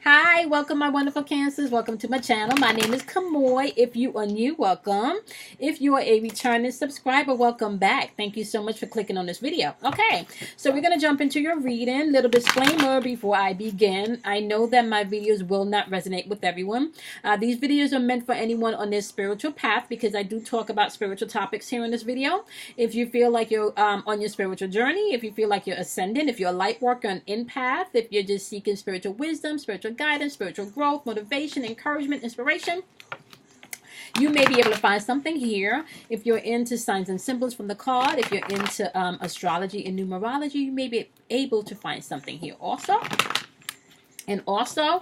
Hi, welcome my wonderful Cancers. Welcome to my channel. My name is Kamoy. If you are new, welcome. If you are a returning subscriber, welcome back. Thank you so much for clicking on this video. Okay, so we're going to jump into your reading. Little disclaimer before I begin. I know that my videos will not resonate with everyone. These videos are meant for anyone on this spiritual path because I do talk about spiritual topics here in this video. If you feel like you're on your spiritual journey, if you feel like you're ascending, if you're a light worker, an empath, if you're just seeking spiritual wisdom, spiritual guidance, spiritual growth, motivation, encouragement, inspiration, you may be able to find something here. If you're into signs and symbols from the card, if you're into astrology and numerology, you may be able to find something here also. And also,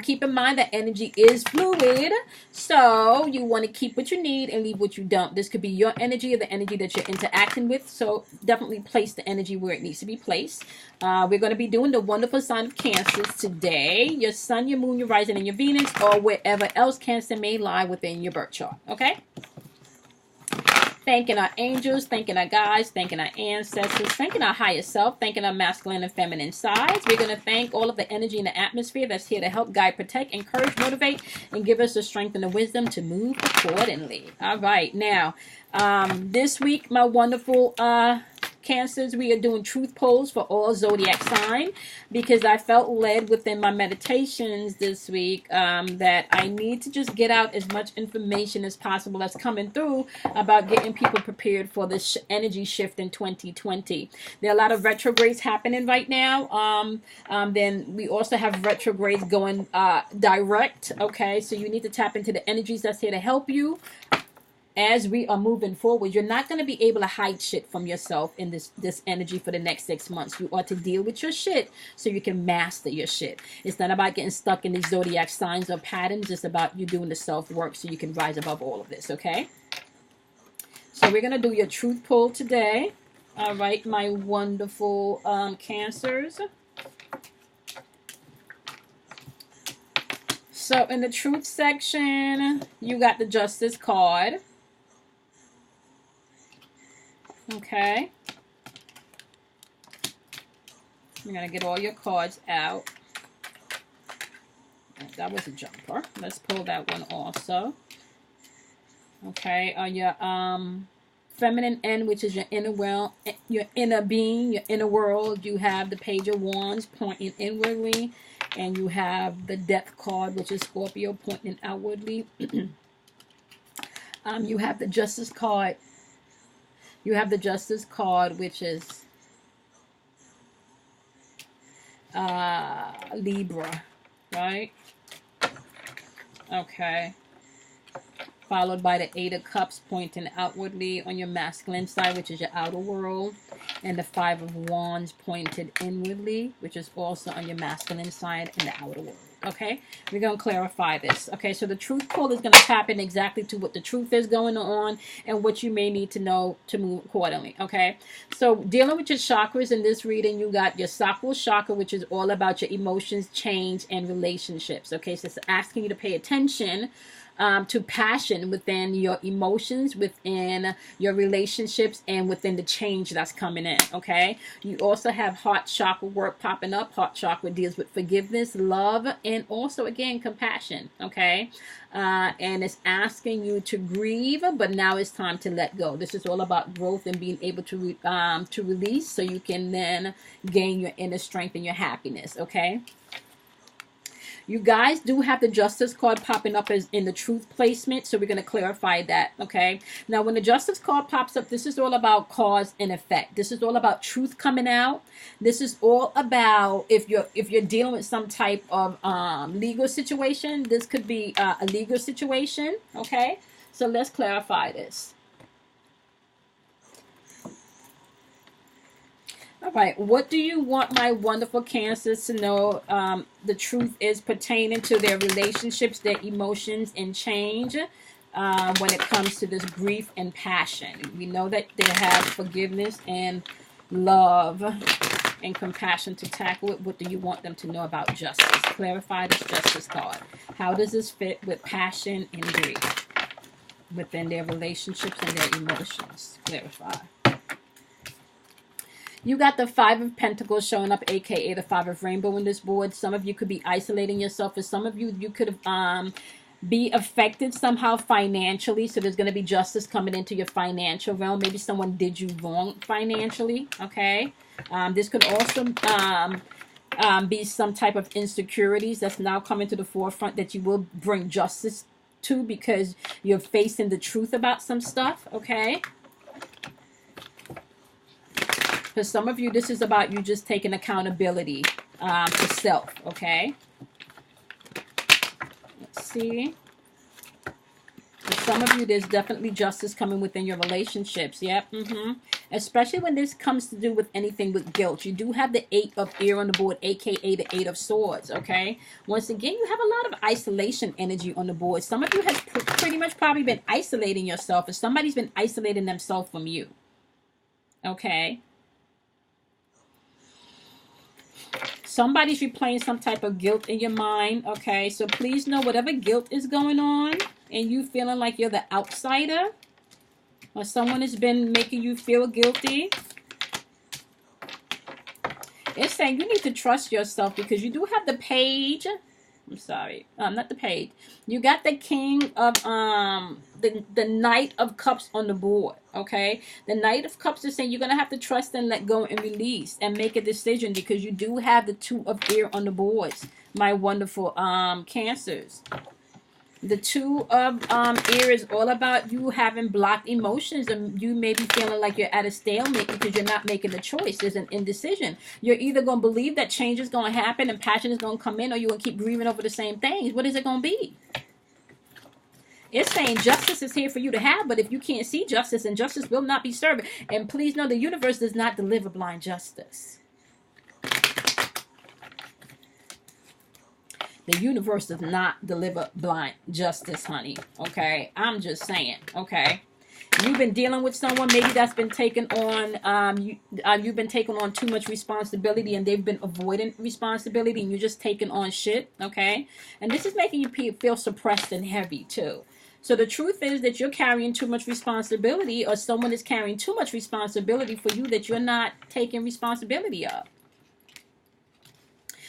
keep in mind that energy is fluid, so you want to keep what you need and leave what you don't. This could be your energy or the energy that you're interacting with, so definitely place the energy where it needs to be placed. We're going to be doing the wonderful sign of Cancers today. Your sun, your moon, your rising, and your Venus, or wherever else Cancer may lie within your birth chart, okay? Thanking our angels, thanking our guides, thanking our ancestors, thanking our higher self, thanking our masculine and feminine sides. We're going to thank all of the energy in the atmosphere that's here to help guide, protect, encourage, motivate, and give us the strength and the wisdom to move accordingly. All right. Now, this week, my wonderful Cancers, we are doing truth polls for all zodiac sign because I felt led within my meditations this week that I need to just get out as much information as possible that's coming through about getting people prepared for this energy shift in 2020. There are a lot of retrogrades happening right now. Then we also have retrogrades going direct. Okay, so you need to tap into the energies that's here to help you. As we are moving forward, you're not going to be able to hide shit from yourself in this energy for the next 6 months. You ought to deal with your shit so you can master your shit. It's not about getting stuck in these zodiac signs or patterns. It's about you doing the self-work so you can rise above all of this, okay? So we're going to do your truth poll today. All right, my wonderful Cancers. So in the truth section, you got the Justice card. Okay. I'm going to get all your cards out. That was a jumper. Let's pull that one also. Okay. On your feminine end, which is your inner world, your inner being, your inner world, you have the Page of Wands pointing inwardly. And you have the Death card, which is Scorpio, pointing outwardly. You have the Justice card. You have the Justice card, which is Libra, right? Okay. Followed by the Eight of Cups pointing outwardly on your masculine side, which is your outer world. And the Five of Wands pointed inwardly, which is also on your masculine side and the outer world. Okay, we're going to clarify this. Okay, so the truth poll is going to tap in exactly to what the truth is going on and what you may need to know to move accordingly. Okay, so dealing with your chakras in this reading, you got your sacral chakra, which is all about your emotions, change, and relationships. Okay, so it's asking you to pay attention to passion within your emotions, within your relationships, and within the change that's coming in, okay? You also have heart chakra work popping up. Heart chakra deals with forgiveness, love, and also, again, compassion, okay? And it's asking you to grieve, but now it's time to let go. This is all about growth and being able to release so you can then gain your inner strength and your happiness, okay? You guys do have the Justice card popping up as in the truth placement, so we're going to clarify that, okay? Now, when the Justice card pops up, this is all about cause and effect. This is all about truth coming out. This is all about if you're dealing with some type of legal situation. This could be a legal situation, okay? So let's clarify this. All right, what do you want my wonderful Cancers to know the truth is pertaining to their relationships, their emotions, and change when it comes to this grief and passion? We know that they have forgiveness and love and compassion to tackle it. What do you want them to know about justice? Clarify this Justice card. How does this fit with passion and grief within their relationships and their emotions? Clarify. You got the Five of Pentacles showing up, aka the Five of Rainbow in this board. Some of you could be isolating yourself. For some of you, you could have be affected somehow financially. So there's going to be justice coming into your financial realm. Maybe someone did you wrong financially. Okay. This could also be some type of insecurities that's now coming to the forefront that you will bring justice to because you're facing the truth about some stuff. Okay. For some of you, this is about you just taking accountability for self, okay? Let's see. For some of you, there's definitely justice coming within your relationships. Yep. Especially when this comes to do with anything with guilt. You do have the 8 of Air on the board, aka the 8 of Swords, okay? Once again, you have a lot of isolation energy on the board. Some of you have pretty much probably been isolating yourself, or somebody's been isolating themselves from you, okay? Somebody's replaying some type of guilt in your mind, okay? So please know whatever guilt is going on and you feeling like you're the outsider or someone has been making you feel guilty, it's saying you need to trust yourself because you do have the Page. I'm sorry, not the Page. You got the King of the Knight of Cups on the board, okay? The Knight of Cups is saying you're gonna have to trust and let go and release and make a decision because you do have the 2 of Air on the boards, my wonderful Cancers. The 2 of Air is all about you having blocked emotions, and you may be feeling like you're at a stalemate because you're not making a choice. There's an indecision. You're either going to believe that change is going to happen and passion is going to come in, or you're going to keep grieving over the same things. What is it going to be? It's saying justice is here for you to have, but if you can't see justice, and justice will not be served. And please know the universe does not deliver blind justice. The universe does not deliver blind justice, honey. Okay? I'm just saying. Okay? You've been dealing with someone, maybe that's been taken on, you've been taking on too much responsibility and they've been avoiding responsibility and you're just taking on shit. Okay? And this is making you feel suppressed and heavy too. So the truth is that you're carrying too much responsibility, or someone is carrying too much responsibility for you that you're not taking responsibility of.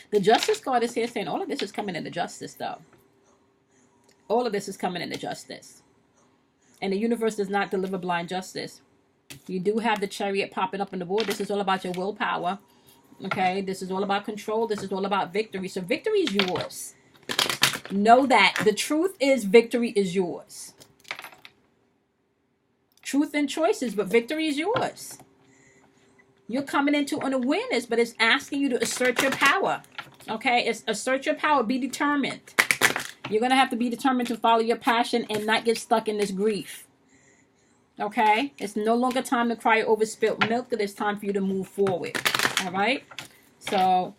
The Justice card is here saying all of this is coming into justice, though. All of this is coming into justice. And the universe does not deliver blind justice. You do have the Chariot popping up on the board. This is all about your willpower. Okay? This is all about control. This is all about victory. So victory is yours. Know that. The truth is victory is yours. Truth and choices, but victory is yours. You're coming into an awareness, but it's asking you to assert your power. Okay? It's assert your power. Be determined. You're going to have to be determined to follow your passion and not get stuck in this grief. Okay? It's no longer time to cry over spilt milk, but it's time for you to move forward. All right? So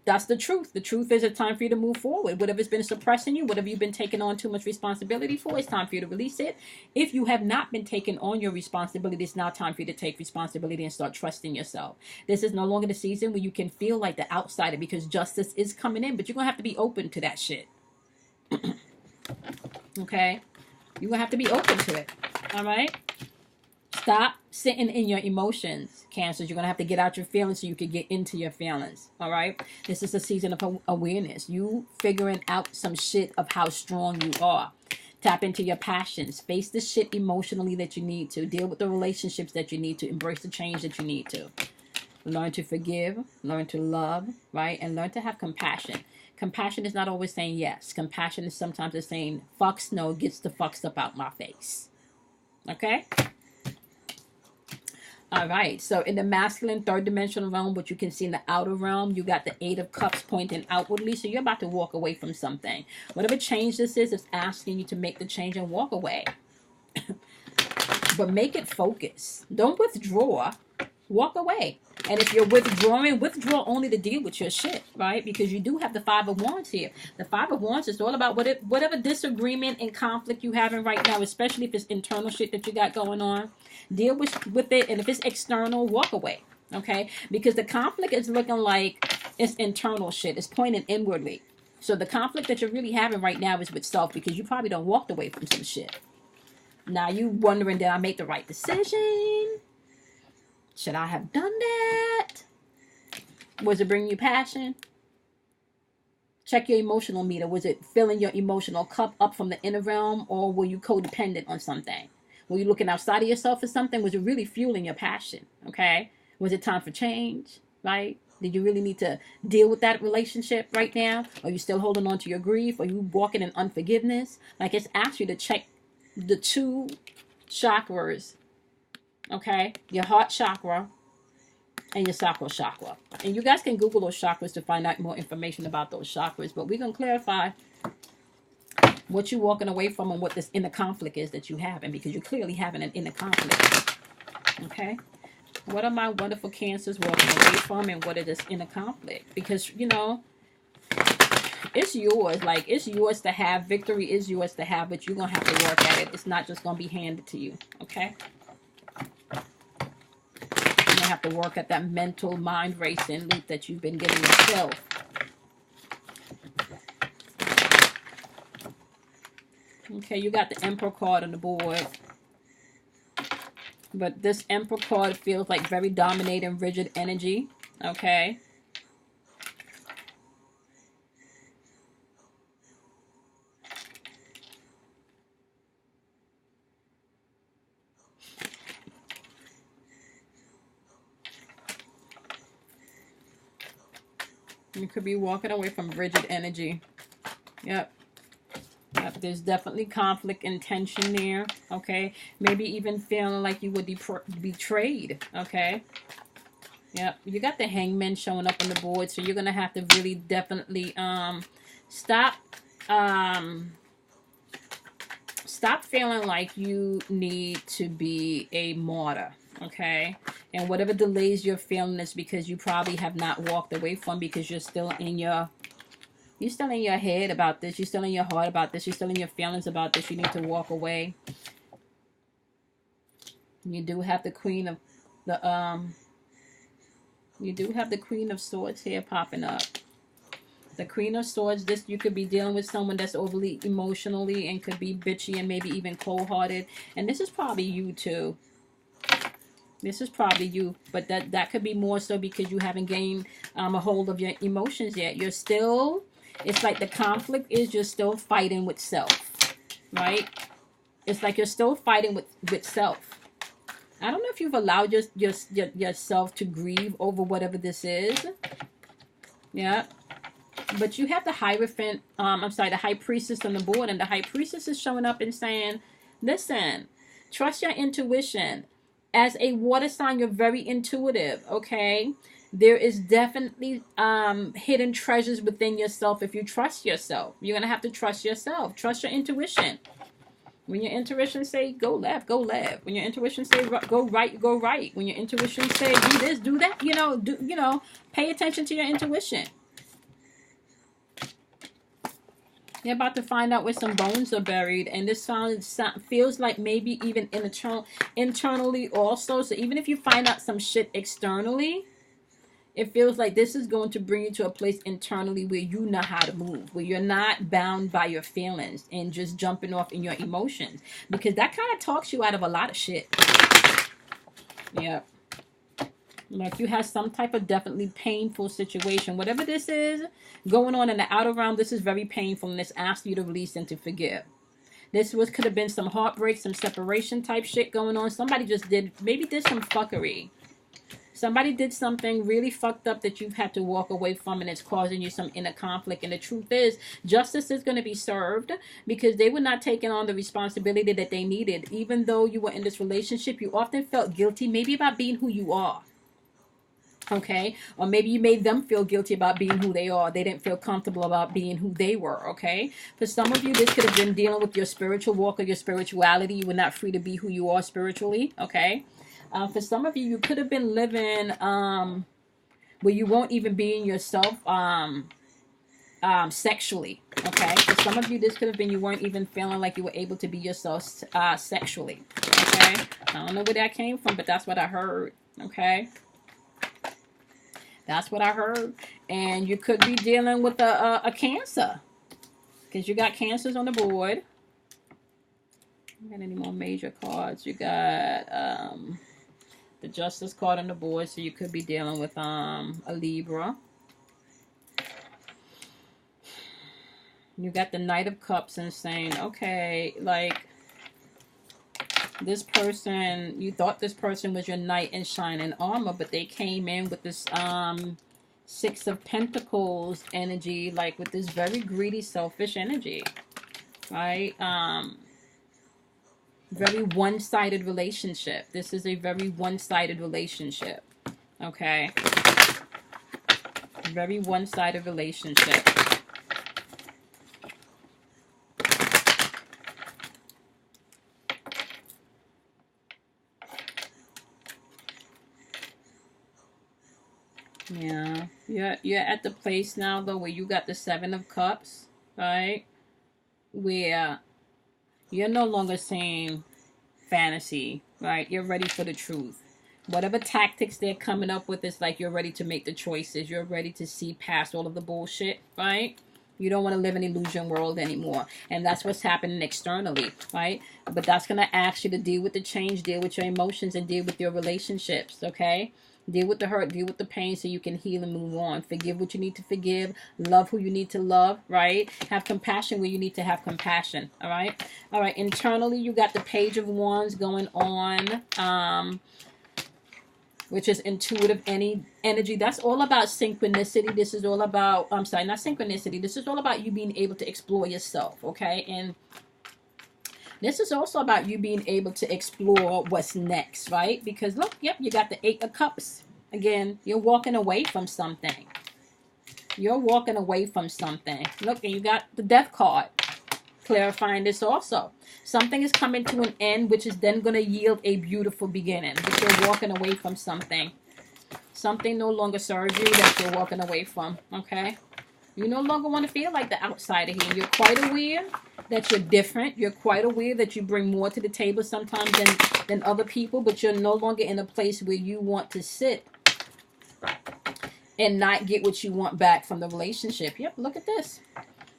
that's the truth. The truth is it's time for you to move forward. Whatever's been suppressing you, whatever you've been taking on too much responsibility for, it's time for you to release it. If you have not been taking on your responsibility, it's now time for you to take responsibility and start trusting yourself. This is no longer the season where you can feel like the outsider because justice is coming in, but you're going to have to be open to that shit. Okay? You're going to have to be open to it. All right? Stop sitting in your emotions, Cancers. You're going to have to get out your feelings so you can get into your feelings. All right? This is a season of awareness. You figuring out some shit of how strong you are. Tap into your passions. Face the shit emotionally that you need to. Deal with the relationships that you need to. Embrace the change that you need to. Learn to forgive. Learn to love. Right? And learn to have compassion. Compassion is not always saying yes. Compassion is sometimes just saying, fucks no, gets the fucks up out my face. Okay? All right, so in the masculine third dimensional realm, what you can see in the outer realm, you got the 8 of Cups pointing outwardly. So you're about to walk away from something. Whatever change this is, it's asking you to make the change and walk away. But make it focus. Don't withdraw. Walk away. And if you're withdrawing, withdraw only to deal with your shit, right? Because you do have the 5 of Wands here. The 5 of Wands is all about whatever disagreement and conflict you're having right now, especially if it's internal shit that you got going on. Deal with it. And if it's external, walk away, okay? Because the conflict is looking like it's internal shit. It's pointing inwardly. So the conflict that you're really having right now is with self because you probably don't walk away from some shit. Now you wondering, did I make the right decision? Should I have done that? Was it bringing you passion? Check your emotional meter. Was it filling your emotional cup up from the inner realm, or were you codependent on something? Were you looking outside of yourself for something? Was it really fueling your passion? Okay. Was it time for change? Right? Did you really need to deal with that relationship right now? Are you still holding on to your grief? Are you walking in unforgiveness? Like, it's asked you to check the 2 chakras. Okay. Your heart chakra and your sacral chakra. And you guys can Google those chakras to find out more information about those chakras. But we're going to clarify what you're walking away from and what this inner conflict is that you have. And because you're clearly having an inner conflict. Okay. What are my wonderful Cancers walking away from, and what is this inner conflict? Because, you know, it's yours. Like, it's yours to have. Victory is yours to have, but you're going to have to work at it. It's not just going to be handed to you. Okay. You have to work at that mental mind racing loop that you've been getting yourself. Okay, you got the Emperor card on the board. But this Emperor card feels like very dominating, rigid energy. Okay. You could be walking away from rigid energy. Yep. Yep. There's definitely conflict and tension there. Okay. Maybe even feeling like you would be betrayed. Okay. Yep. You got the Hangman showing up on the board. So you're going to have to really definitely stop feeling like you need to be a martyr. Okay. And whatever delays you're feeling is because you probably have not walked away from, because you're still in your head about this. You're still in your heart about this. You're still in your feelings about this. You need to walk away. You do have the Queen of Swords here popping up. The Queen of Swords, this, you could be dealing with someone that's overly emotionally and could be bitchy and maybe even cold-hearted. And this is probably you too. This is probably you, but that could be more so because you haven't gained a hold of your emotions yet. You're still, it's like the conflict is you're still fighting with self, right? It's like you're still fighting with self. I don't know if you've allowed yourself to grieve over whatever this is. Yeah. But you have the Hierophant, the High Priestess on the board, and the High Priestess is showing up and saying, listen, trust your intuition. As a water sign, you're very intuitive, okay? There is definitely hidden treasures within yourself if you trust yourself. You're going to have to trust yourself. Trust your intuition. When your intuition say go left, go left. When your intuition say go right, go right. When your intuition say do this, do that, pay attention to your intuition. You're about to find out where some bones are buried, and this feels like maybe even internally also. So even if you find out some shit externally, it feels like this is going to bring you to a place internally where you know how to move, where you're not bound by your feelings and just jumping off in your emotions, because that kind of talks you out of a lot of shit. Yeah. Like you have some type of definitely painful situation. Whatever this is going on in the outer realm, this is very painful, and it's asked you to release and to forgive. This could have been some heartbreak, some separation type shit going on. Somebody just maybe did some fuckery. Somebody did something really fucked up that you've had to walk away from, and it's causing you some inner conflict. And the truth is, justice is going to be served, because they were not taking on the responsibility that they needed. Even though you were in this relationship, you often felt guilty, maybe about being who you are. Okay, or maybe you made them feel guilty about being who they are. They didn't feel comfortable about being who they were. Okay, for some of you, this could have been dealing with your spiritual walk or your spirituality. You were not free to be who you are spiritually. Okay, for some of you, you could have been living where you won't even being yourself sexually. Okay, for some of you, this could have been you weren't even feeling like you were able to be yourself sexually. Okay, I don't know where that came from, but that's what I heard. Okay. That's what I heard. And you could be dealing with a Cancer, because you got Cancers on the board. You got any more major cards? You got The Justice card on the board, so you could be dealing with a Libra. You got the Knight of Cups and saying, okay, like, this person, you thought this person was your knight in shining armor, but they came in with this Six of Pentacles energy, like with this very greedy, selfish energy, right? Very one-sided relationship. This is a very one-sided relationship, okay? Very one-sided relationship. Yeah, you're at the place now though where you got the Seven of Cups, right? Where you're no longer saying fantasy, right? You're ready for the truth. Whatever tactics they're coming up with, is like you're ready to make the choices. You're ready to see past all of the bullshit, right? You don't want to live in an illusion world anymore. And that's what's happening externally, right? But that's going to ask you to deal with the change, deal with your emotions, and deal with your relationships, okay? Deal with the hurt, deal with the pain so you can heal and move on. Forgive what you need to forgive. Love who you need to love, right? Have compassion where you need to have compassion, all right? All right, internally, you got the Page of Wands going on, which is intuitive energy. That's all about synchronicity. This is all about, I'm sorry, not synchronicity. This is all about you being able to explore yourself, okay? And this is also about you being able to explore what's next, right? Because look, yep, you got the Eight of Cups. Again, you're walking away from something. You're walking away from something. Look, and you got the Death card, clarifying this also. Something is coming to an end, which is then going to yield a beautiful beginning. But you're walking away from something. Something no longer serves you that you're walking away from, okay? You no longer want to feel like the outsider here. You're quite aware that you're different. You're quite aware that you bring more to the table sometimes than other people, but you're no longer in a place where you want to sit and not get what you want back from the relationship. Yep, look at this.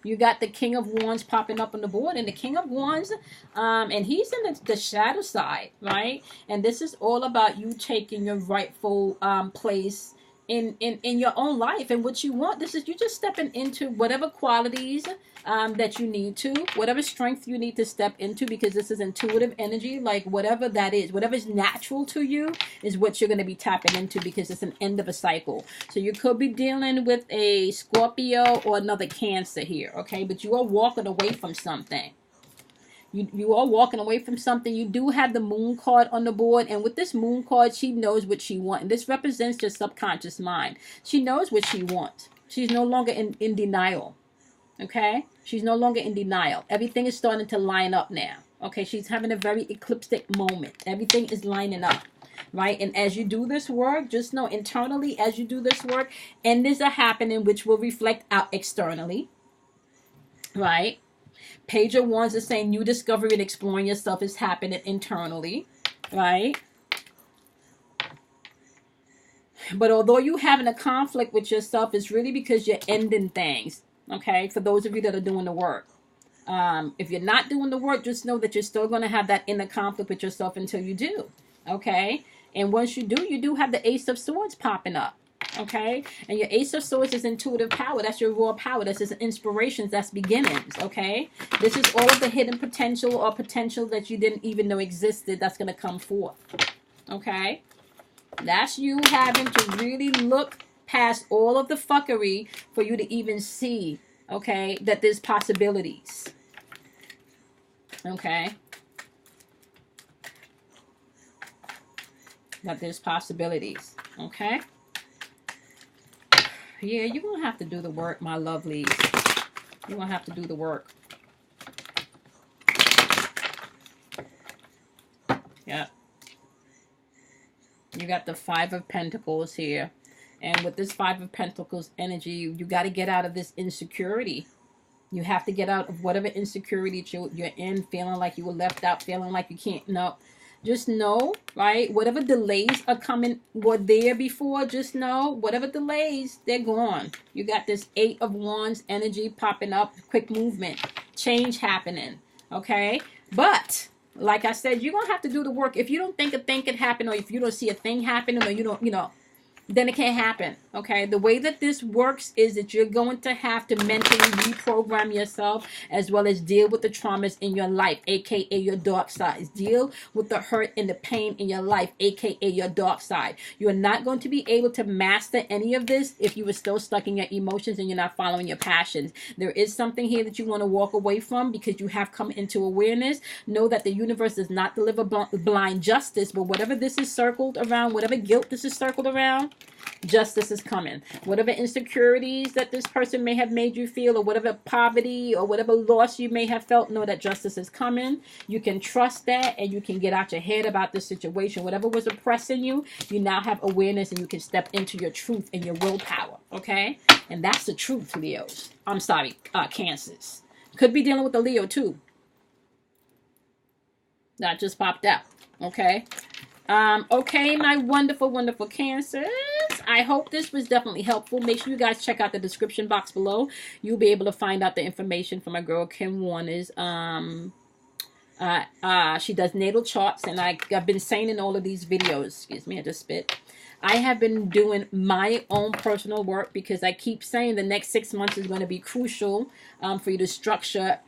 You got the King of Wands popping up on the board, and the King of Wands, and he's in the shadow side, right? And this is all about you taking your rightful place in your own life and what you want. This is you just stepping into whatever qualities that you need to, whatever strength you need to step into, because this is intuitive energy. Like whatever that is, whatever is natural to you is what you're going to be tapping into, because it's an end of a cycle. So you could be dealing with a Scorpio or another Cancer here, okay? But you are walking away from something. You are walking away from something. You do have the Moon card on the board. And with this Moon card, she knows what she wants. And this represents your subconscious mind. She knows what she wants. She's no longer in denial. Okay? She's no longer in denial. Everything is starting to line up now. Okay? She's having a very ecliptic moment. Everything is lining up. Right? And as you do this work, just know internally, as you do this work, endings are happening which will reflect out externally. Right? Page of Wands is saying new discovery and exploring yourself is happening internally, right? But although you're having a conflict with yourself, it's really because you're ending things, okay? For those of you that are doing the work. If you're not doing the work, just know that you're still going to have that inner conflict with yourself until you do, okay? And once you do have the Ace of Swords popping up. Okay, and your Ace of Swords is intuitive power. That's your raw power. That's inspirations. That's beginnings. Okay, this is all of the hidden potential or potential that you didn't even know existed. That's going to come forth. Okay, that's you having to really look past all of the fuckery for you to even see. Okay, that there's possibilities. Okay, that there's possibilities. Okay. Yeah, you're going to have to do the work, my lovelies. You're going to have to do the work. Yeah. You got the Five of Pentacles here. And with this Five of Pentacles energy, you got to get out of this insecurity. You have to get out of whatever insecurity you're in, feeling like you were left out, feeling like you can't. No. Just know, right, whatever delays are coming, were there before, just know, whatever delays, they're gone. You got this Eight of Wands energy popping up, quick movement, change happening, okay? But Like I said, you're going to have to do the work. If you don't think a thing could happen, or if you don't see a thing happening, or you don't, then it can't happen. Okay, the way that this works is that you're going to have to mentally reprogram yourself, as well as deal with the traumas in your life, aka your dark sides. Deal with the hurt and the pain in your life, aka your dark side. You are not going to be able to master any of this if you are still stuck in your emotions and you're not following your passions. There is something here that you want to walk away from, because you have come into awareness. Know that the universe does not deliver blind justice, but whatever this is circled around, whatever guilt this is circled around, justice is coming. Whatever insecurities that this person may have made you feel, or whatever poverty or whatever loss you may have felt, know that justice is coming. You can trust that, and you can get out your head about this situation. Whatever was oppressing you, you now have awareness, and you can step into your truth and your willpower. Okay, and that's the truth, Leos. I'm sorry, Cancers. Could be dealing with a Leo too. That just popped out. Okay. Okay, my wonderful, wonderful Cancers. I hope this was definitely helpful. Make sure you guys check out the description box below. You'll be able to find out the information from my girl Kim Warner's. She does natal charts, and I've been saying in all of these videos, excuse me, I just spit. I have been doing my own personal work, because I keep saying the next 6 months is going to be crucial for you to structure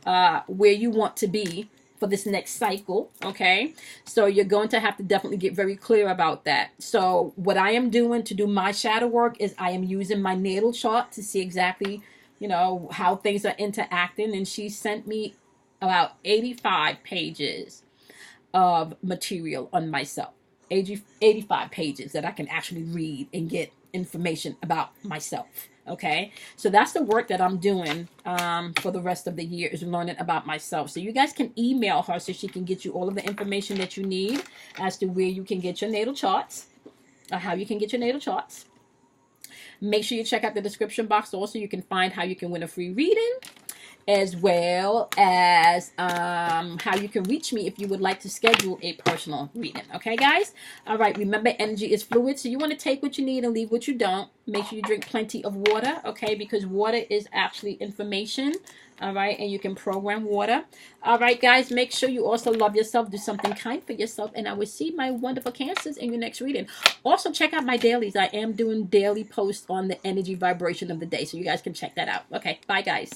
where you want to be for this next cycle. Okay, so you're going to have to definitely get very clear about that. So what I am doing to do my shadow work is I am using my natal chart to see exactly, how things are interacting. And she sent me about 85 pages of material on myself. 85 pages that I can actually read and get information about myself. Okay, so that's the work that I'm doing for the rest of the year, is learning about myself. So you guys can email her so she can get you all of the information that you need as to where you can get your natal charts, or how you can get your natal charts. Make sure you check out the description box. Also, you can find how you can win a free reading, as well as how you can reach me if you would like to schedule a personal reading. Okay, guys? All right, remember, energy is fluid, so you want to take what you need and leave what you don't. Make sure you drink plenty of water, okay, because water is actually information. All right, and you can program water. All right, guys, make sure you also love yourself. Do something kind for yourself, and I will see my wonderful Cancers in your next reading. Also, check out my dailies. I am doing daily posts on the energy vibration of the day, so you guys can check that out. Okay, bye, guys.